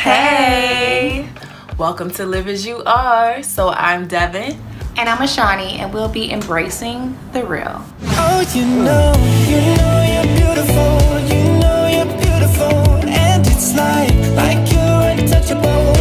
Hey! Welcome to Live As You Are. So I'm Devin. And I'm Ashani, and we'll be embracing the real. Oh, you know you're beautiful, you're beautiful, and it's like you're untouchable,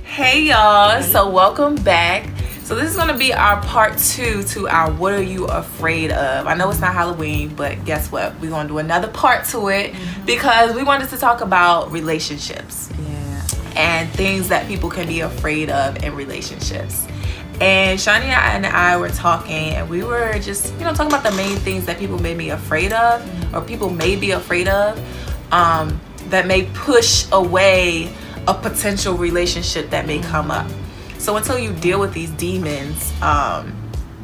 Hey y'all, so welcome back. So this is going to be our part 2 to our What Are You Afraid Of? I know it's not Halloween, but guess what? We're going to do another part to it because we wanted to talk about relationships. And things that people can be afraid of in relationships. And Shania and I were talking, and we were just, talking about the main things that people may be afraid of, or people may be afraid of, that may push away a potential relationship that may come up. So until you deal with these demons,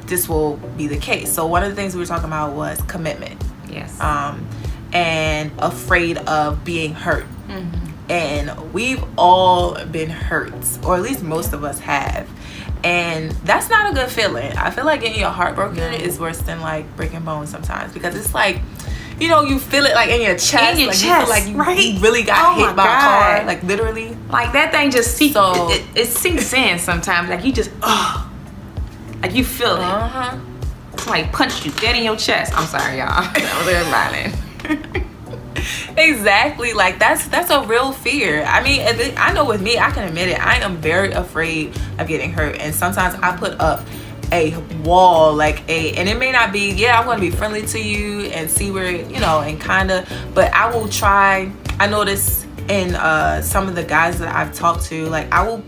this will be the case. So one of the things we were talking about was commitment. Yes. And afraid of being hurt. And we've all been hurt, or at least most of us have. And that's not a good feeling. I feel like getting your heart broken is worse than like breaking bones sometimes, because it's like, you feel it like in your chest. You feel like you really got hit by a car. Like literally. Like that thing just it sinks in sometimes. Like you just, like you feel it. Somebody punched you dead in your chest. I'm sorry, y'all. That was very violent. Exactly. Like that's a real fear. I mean, I know with me, I can admit it, I am very afraid of getting hurt, and sometimes I put up a wall, and it may not be, I'm going to be friendly to you and see where, and kind of, but I will try. I notice in some of the guys that I've talked to, like I will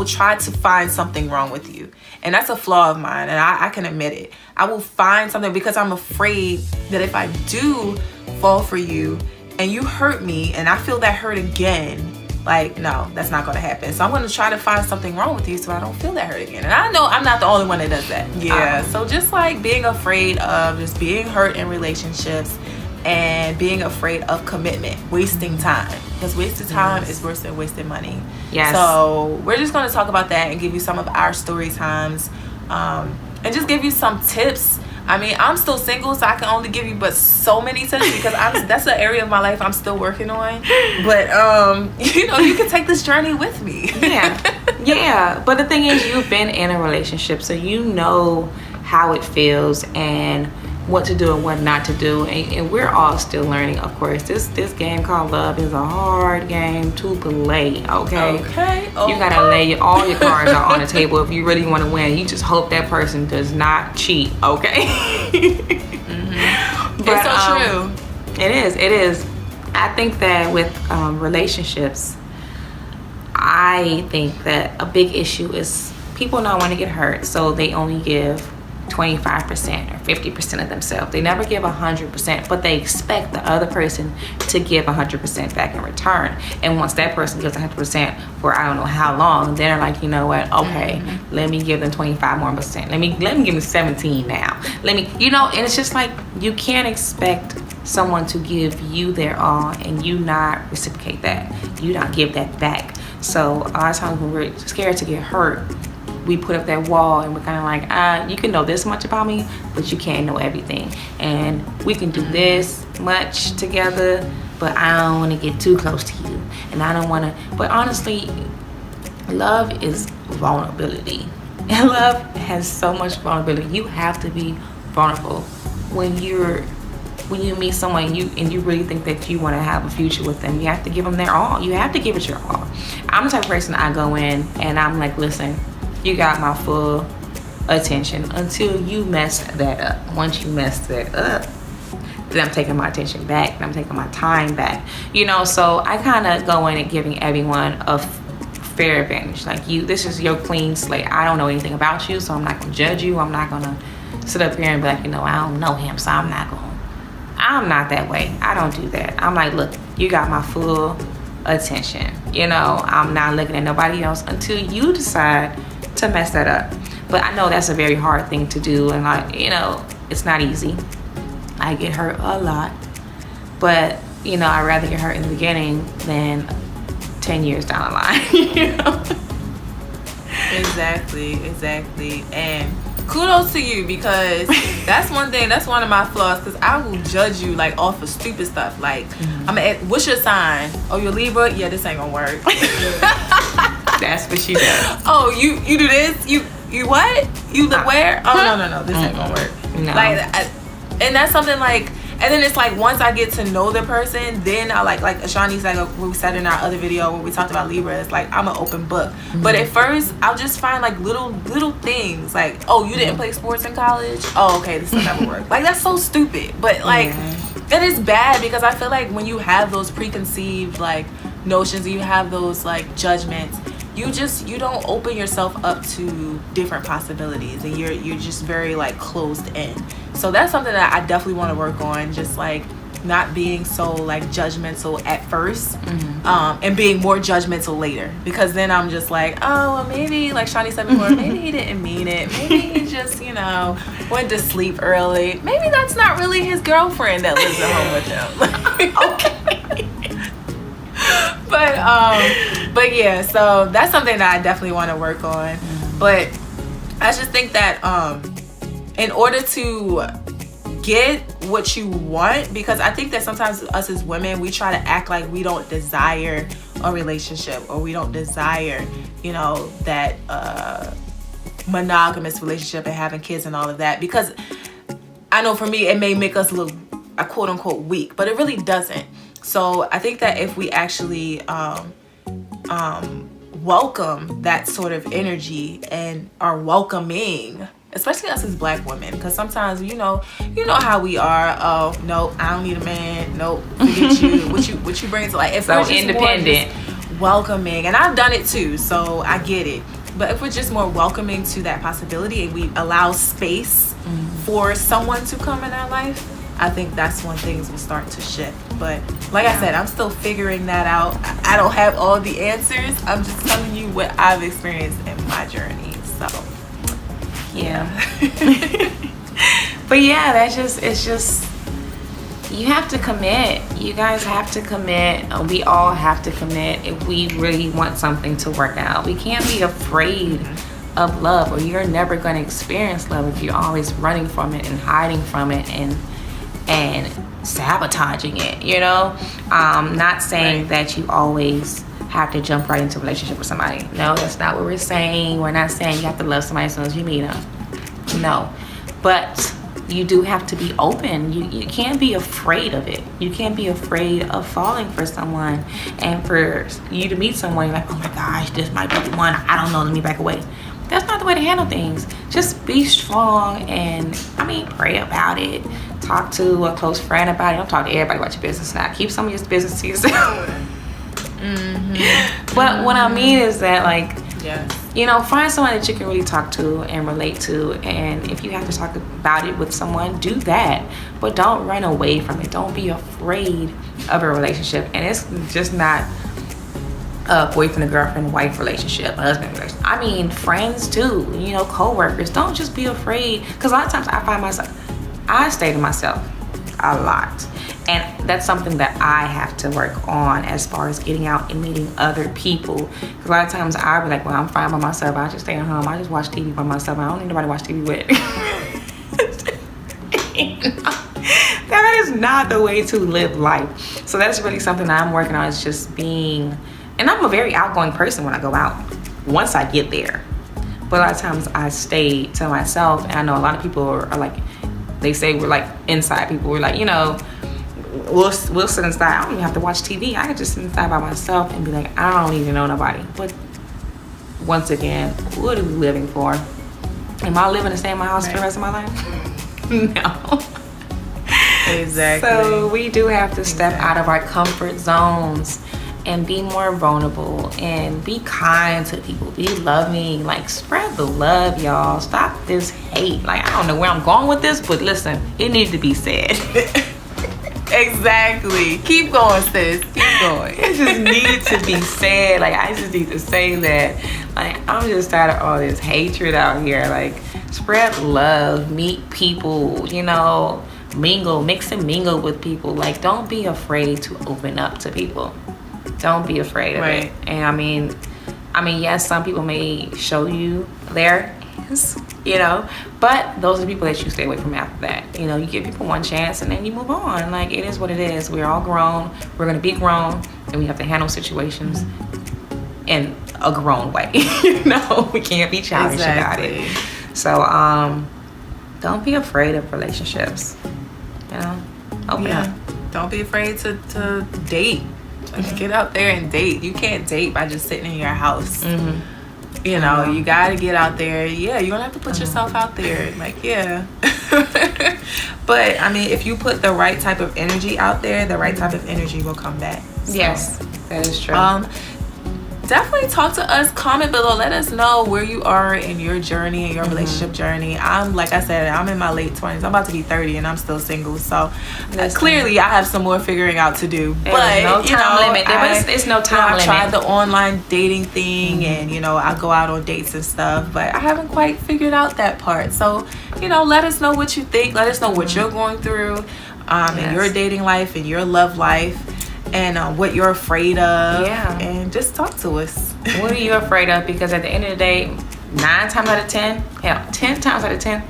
try to find something wrong with you, and that's a flaw of mine, and I can admit it. I will find something because I'm afraid that if I do fall for you and you hurt me and I feel that hurt again, like, no, that's not going to happen. So I'm going to try to find something wrong with you so I don't feel that hurt again. And I know I'm not the only one that does that. So just like being afraid of just being hurt in relationships, and being afraid of commitment, wasting time, because wasted time is worse than wasted money. So we're just going to talk about that and give you some of our story times, and just give you some tips. I mean, I'm still single, so I can only give you but so many tips, because that's an area of my life I'm still working on. But you can take this journey with me. But the thing is, you've been in a relationship, so you know how it feels and what to do and what not to do, and we're all still learning. Of course, this game called love is a hard game to play. Okay. You gotta lay all your cards out on the table if you really want to win. You just hope that person does not cheat. Okay. But, it's so true. It is. I think that with relationships, I think that a big issue is people not want to get hurt, so they only give 25% or 50% of themselves. They never give 100%, but they expect the other person to give 100% back in return. And once that person gives 100% for I don't know how long, they're like, you know what? Okay, let me give them 25 more percent. Let me give them 17 now. And it's just like, you can't expect someone to give you their all and you not reciprocate that. You not give that back. So a lot of times when we're scared to get hurt, we put up that wall, and we're kind of like, you can know this much about me, but you can't know everything. And we can do this much together, but I don't want to get too close to you. And I don't want to, but honestly, love is vulnerability. And love has so much vulnerability. You have to be vulnerable when you meet someone and you really think that you want to have a future with them. You have to give them their all. You have to give it your all. I'm the type of person, I go in and I'm like, listen, you got my full attention until you mess that up. Once you mess that up, then I'm taking my attention back, and I'm taking my time back. So I kind of go in and giving everyone a fair advantage. Like, this is your clean slate. I don't know anything about you, so I'm not going to judge you. I'm not going to sit up here and be like, I don't know him, so I'm not that way. I don't do that. I'm like, look, you got my full attention. I'm not looking at nobody else until you decide to mess that up. But I know that's a very hard thing to do, and it's not easy. I get hurt a lot, but I'd rather get hurt in the beginning than 10 years down the line. Exactly. And kudos to you, because that's one thing. That's one of my flaws, because I will judge you like off of stupid stuff. Like, what's your sign? Oh, you're Libra? Yeah, this ain't gonna work. That's what she does. Oh, you do this? You what? You live where? Oh, no, this ain't gonna work. No. Like, and that's something like. And then it's like, once I get to know the person, then I like Ashani said, when we said in our other video where we talked about Libra, it's like, I'm an open book. But at first, I'll just find like little things, like, oh, you didn't play sports in college? Oh, okay, this will never work. Like, that's so stupid. But like, it is bad, because I feel like when you have those preconceived like notions, and you have those like judgments, you don't open yourself up to different possibilities, and you're just very like closed in. So that's something that I definitely want to work on, just like not being so like judgmental at first, and being more judgmental later, because then I'm just like, oh, well, maybe, like Shani said before, maybe he didn't mean it, maybe he just, you know, went to sleep early, maybe that's not really his girlfriend that lives at home with him. Okay. But yeah, so that's something that I definitely want to work on. But I just think that in order to get what you want, because I think that sometimes us as women, we try to act like we don't desire a relationship, or we don't desire, you know, that monogamous relationship and having kids and all of that, because I know for me it may make us look quote unquote weak, but it really doesn't. So I think that if we actually welcome that sort of energy and are welcoming, especially us as Black women, because sometimes you know how we are. Oh no, I don't need a man. Nope, forget you. What you bring to life. If So we're just independent, more just welcoming, and I've done it too, so I get it. But if we're just more welcoming to that possibility, and we allow space for someone to come in our life, I think that's when things will start to shift. But like I said, I'm still figuring that out. I don't have all the answers. I'm just telling you what I've experienced in my journey. So yeah. But yeah, it's just, you have to commit. You guys have to commit. We all have to commit if we really want something to work out. We can't be afraid of love, or you're never going to experience love if you're always running from it and hiding from it and sabotaging it, you know. Not saying that you always have to jump right into a relationship with somebody. No, that's not what we're saying. We're not saying you have to love somebody as soon as you meet them. No, but you do have to be open. You can't be afraid of it. You can't be afraid of falling for someone, and for you to meet someone, you're like, oh my gosh, this might be the one. I don't know, let me back away. That's not the way to handle things. Just be strong and, pray about it. Talk to a close friend about it. Don't talk to everybody about your business now. Keep some of your business to yourself. But what I mean is that, like, find someone that you can really talk to and relate to. And if you have to talk about it with someone, do that. But don't run away from it. Don't be afraid of a relationship. And it's just not a boyfriend and girlfriend, wife relationship, husband relationship. Friends too, co-workers. Don't just be afraid, because a lot of times I stay to myself a lot, and that's something that I have to work on as far as getting out and meeting other people. Because a lot of times I'll be like, well, I'm fine by myself, I just stay at home, I just watch TV by myself, I don't need nobody to watch TV with. That is not the way to live life. So that's really something that I'm working on, is just being, and I'm a very outgoing person when I go out, once I get there. But a lot of times I stay to myself, and I know a lot of people are like, they say we're like inside people. We're like, we'll sit inside. I don't even have to watch TV. I can just sit inside by myself and be like, I don't even know nobody. But once again, what are we living for? Am I living to stay in my house for the rest of my life? No. Exactly. So we do have to step out of our comfort zones and be more vulnerable and be kind to people. Be loving. Like, spread the love, y'all. Stop this hate. Like, I don't know where I'm going with this, but listen, it needs to be said. Exactly. Keep going, sis. Keep going. It just needs to be said. Like, I just need to say that. Like, I'm just tired of all this hatred out here. Like, spread love. Meet people, mingle, mix and mingle with people. Like, don't be afraid to open up to people. Don't be afraid of it. And yes, some people may show you their you know. But those are the people that you stay away from after that. You know, you give people one chance and then you move on. Like, it is what it is. We're all grown. We're gonna be grown, and we have to handle situations in a grown way. You know, we can't be childish about it. So don't be afraid of relationships. You know, open up. Don't be afraid to date. Like, get out there and date. You can't date by just sitting in your house. You know, you got to get out there. Yeah, you're going to have to put yourself out there. Like, yeah. But, I mean, if you put the right type of energy out there, the right type of energy will come back. So, Yes, that is true. definitely talk to us. Comment below. Let us know where you are in your journey, in your relationship journey. I'm, like I said, I'm in my late 20s. I'm about to be 30 and I'm still single. So clearly I have some more figuring out to do. But no time limit. It's no time limit. I tried the online dating thing and, you know, I go out on dates and stuff. But I haven't quite figured out that part. So, you know, let us know what you think. Let us know what you're going through in your dating life, in your love life. And what you're afraid of, and just talk to us. What are you afraid of? Because at the end of the day, 9 times out of 10, hell, 10 times out of 10,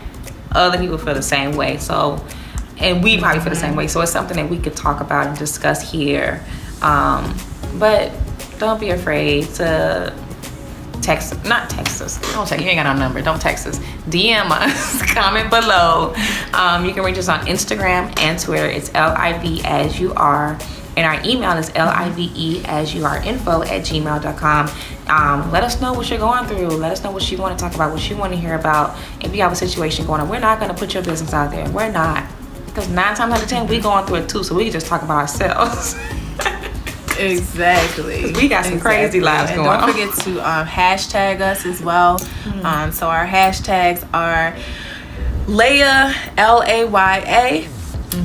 other people feel the same way. So, and we probably feel the same way. So it's something that we could talk about and discuss here. But don't be afraid to not text us. Don't text. You ain't got our number. Don't text us. DM us. Comment below. You can reach us on Instagram and Twitter. It's LIV as you are. And our email is liveurinfo@gmail.com. Let us know what you're going through. Let us know what you want to talk about, what you want to hear about. If you have a situation going on, we're not going to put your business out there. We're not. Because 9 times out of 10, we going through it too, so we can just talk about ourselves. Exactly. We got some crazy lives going on. Don't forget to hashtag us as well. So our hashtags are Laya, LAYA,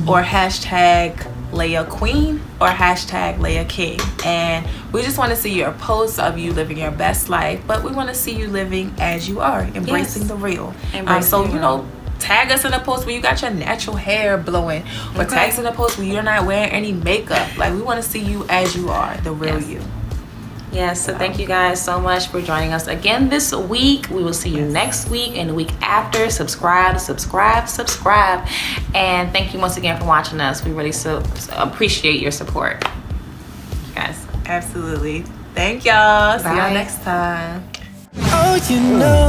or hashtag Laya Queen, or hashtag Laya King. And we just want to see your posts of you living your best life, but we want to see you living as you are, embracing the real. So, you know, tag us in a post where you got your natural hair blowing, or tag us in a post where you're not wearing any makeup. Like, we want to see you as you are, the real you. Yes, so thank you guys so much for joining us again this week. We will see you next week and the week after. Subscribe. And thank you once again for watching us. We really appreciate your support, guys. Absolutely. Thank y'all. See y'all next time. Oh, you know